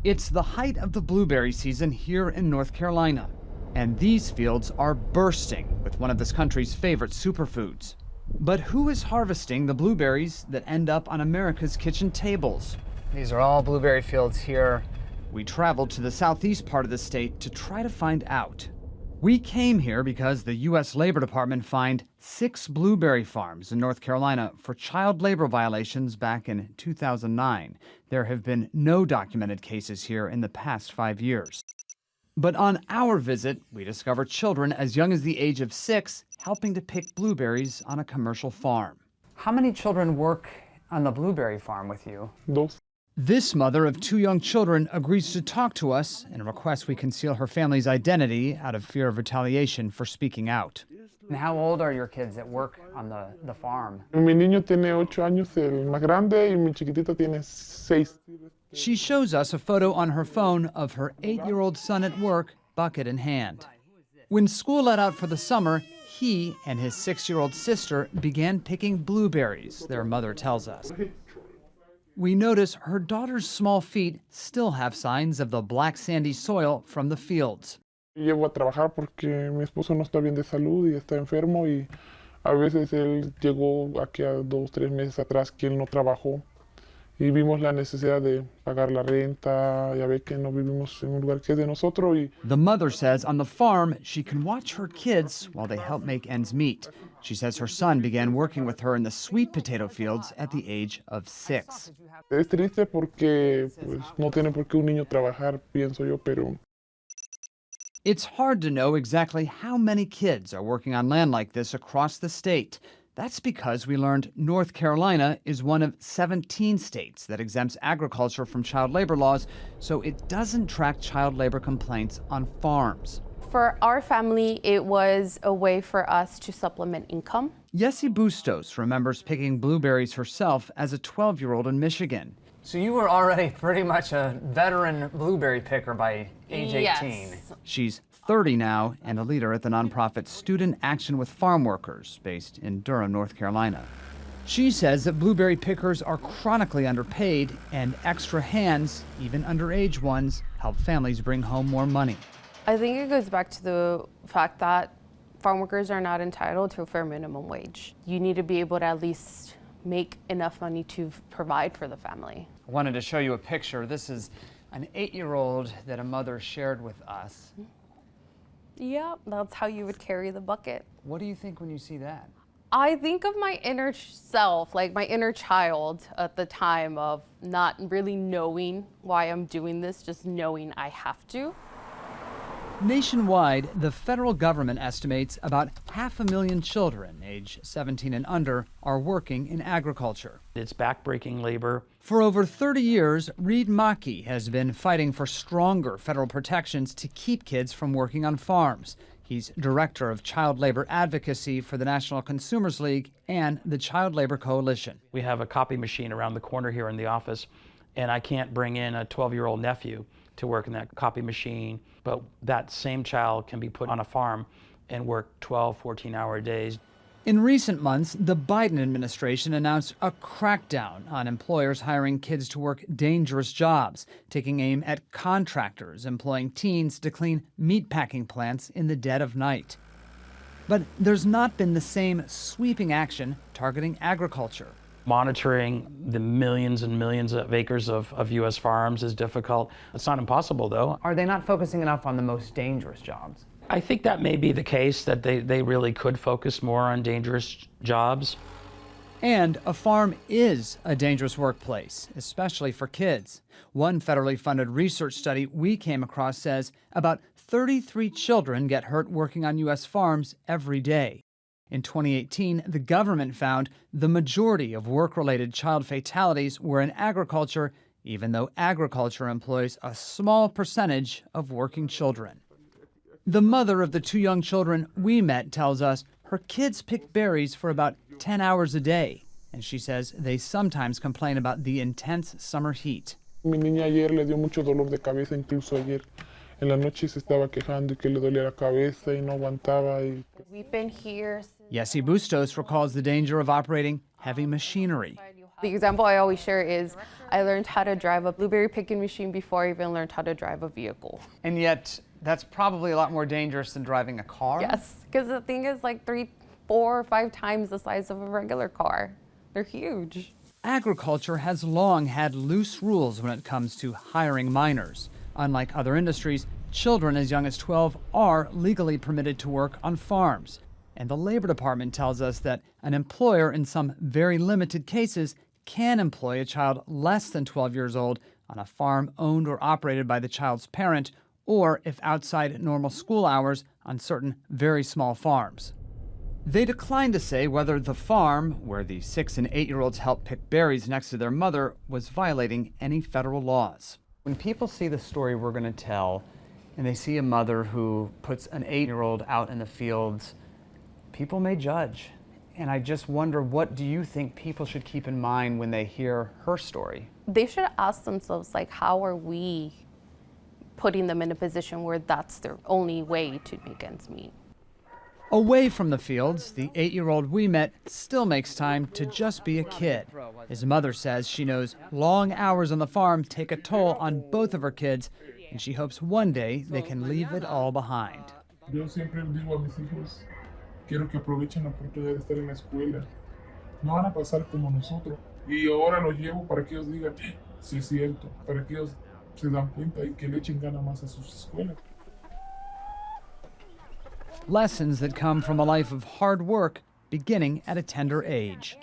It's the height of the blueberry season here in North Carolina, and these fields are bursting with one of this country's favorite superfoods. But who is harvesting the blueberries that end up on America's kitchen tables? These are all blueberry fields here. We traveled to the southeast part of the state to try to find out. We came here because the U.S. Labor Department fined 6 blueberry farms in North Carolina for child labor violations back in 2009. There have been no documented cases here in the past 5 years. But on our visit, we discovered children as young as the age of 6 helping to pick blueberries on a commercial farm. How many children work on the blueberry farm with you? Dos. This mother of 2 young children agrees to talk to us and requests we conceal her family's identity out of fear of retaliation for speaking out. And how old are your kids that work on the farm? Mi niño tiene 8 años, el más grande, y mi chiquitita tiene 6. She shows us a photo on her phone of her 8-year-old son at work, bucket in hand. When school let out for the summer, he and his 6-year-old sister began picking blueberries, their mother tells us. We notice her daughter's small feet still have signs of the black sandy soil from the fields. Llevo a trabajar porque mi esposo no está bien de salud y está enfermo, y a veces él llegó aquí a 2, 3 meses atrás que él no trabajó y vimos la necesidad de pagar la renta. Ya ve que no vivimos en un lugar que es de nosotros. The mother says on the farm she can watch her kids while they help make ends meet. She says her son began working with her in the sweet potato fields at the age of 6. Es triste porque pues, no tiene por qué un niño trabajar, pienso yo, pero... It's hard to know exactly how many kids are working on land like this across the state. That's because we learned North Carolina is one of 17 states that exempts agriculture from child labor laws, so it doesn't track child labor complaints on farms. For our family, it was a way for us to supplement income. Yessi Bustos remembers picking blueberries herself as a 12-year-old in Michigan. So you were already pretty much a veteran blueberry picker by age 18. Yes. She's 30 now and a leader at the nonprofit Student Action with Farm Workers based in Durham, North Carolina. She says that blueberry pickers are chronically underpaid, and extra hands, even underage ones, help families bring home more money. I think it goes back to the fact that farm workers are not entitled to a fair minimum wage. You need to be able to at least make enough money to provide for the family. I wanted to show you a picture. This is an 8-year-old that a mother shared with us. Yeah, that's how you would carry the bucket. What do you think when you see that? I think of my inner self, like my inner child at the time of not really knowing why I'm doing this, just knowing I have to. Nationwide, the federal government estimates about 500,000 children age 17 and under are working in agriculture. It's backbreaking labor. For over 30 years, Reed Mackey has been fighting for stronger federal protections to keep kids from working on farms. He's director of child labor advocacy for the National Consumers League and the Child Labor Coalition. We have a copy machine around the corner here in the office, and I can't bring in a 12-year-old nephew to work in that copy machine, but that same child can be put on a farm and work 12, 14-hour days. In recent months, the Biden administration announced a crackdown on employers hiring kids to work dangerous jobs, taking aim at contractors employing teens to clean meatpacking plants in the dead of night. But there's not been the same sweeping action targeting agriculture. Monitoring the millions and millions of acres of U.S. farms is difficult. It's not impossible, though. Are they not focusing enough on the most dangerous jobs? I think that may be the case, that they really could focus more on dangerous jobs. And a farm is a dangerous workplace, especially for kids. One federally funded research study we came across says about 33 children get hurt working on U.S. farms every day. In 2018, the government found the majority of work-related child fatalities were in agriculture, even though agriculture employs a small percentage of working children. The mother of the 2 young children we met tells us her kids pick berries for about 10 hours a day, and she says they sometimes complain about the intense summer heat. Mi niña ayer le dio mucho dolor de cabeza, incluso ayer en la noche se estaba quejando y que le dolía la cabeza y no aguantaba. We've been here. Yessi Bustos recalls the danger of operating heavy machinery. The example I always share is I learned how to drive a blueberry picking machine before I even learned how to drive a vehicle. And yet, that's probably a lot more dangerous than driving a car. Yes, because the thing is like 3, 4, or 5 times the size of a regular car. They're huge. Agriculture has long had loose rules when it comes to hiring minors. Unlike other industries, children as young as 12 are legally permitted to work on farms. And the Labor Department tells us that an employer, in some very limited cases, can employ a child less than 12 years old on a farm owned or operated by the child's parent, or if outside normal school hours on certain very small farms. They declined to say whether the farm, where the 6- and 8-year-olds helped pick berries next to their mother, was violating any federal laws. When people see the story we're going to tell, and they see a mother who puts an 8-year-old out in the fields, people may judge. And I just wonder, what do you think people should keep in mind when they hear her story? They should ask themselves, like, how are we putting them in a position where that's their only way to make ends meet? Away from the fields, the 8-year-old we met still makes time to just be a kid. His mother says she knows long hours on the farm take a toll on both of her kids, and she hopes one day they can leave it all behind. Yo siempre digo a mis hijos, quiero que aprovechen la oportunidad de estar en la escuela. No van a pasar como nosotros. Y ahora los llevo para que ellos digan, sí es cierto, para que ellos se dan cuenta y que le echen ganas más a sus escuelas. Lessons that come from a life of hard work beginning at a tender age.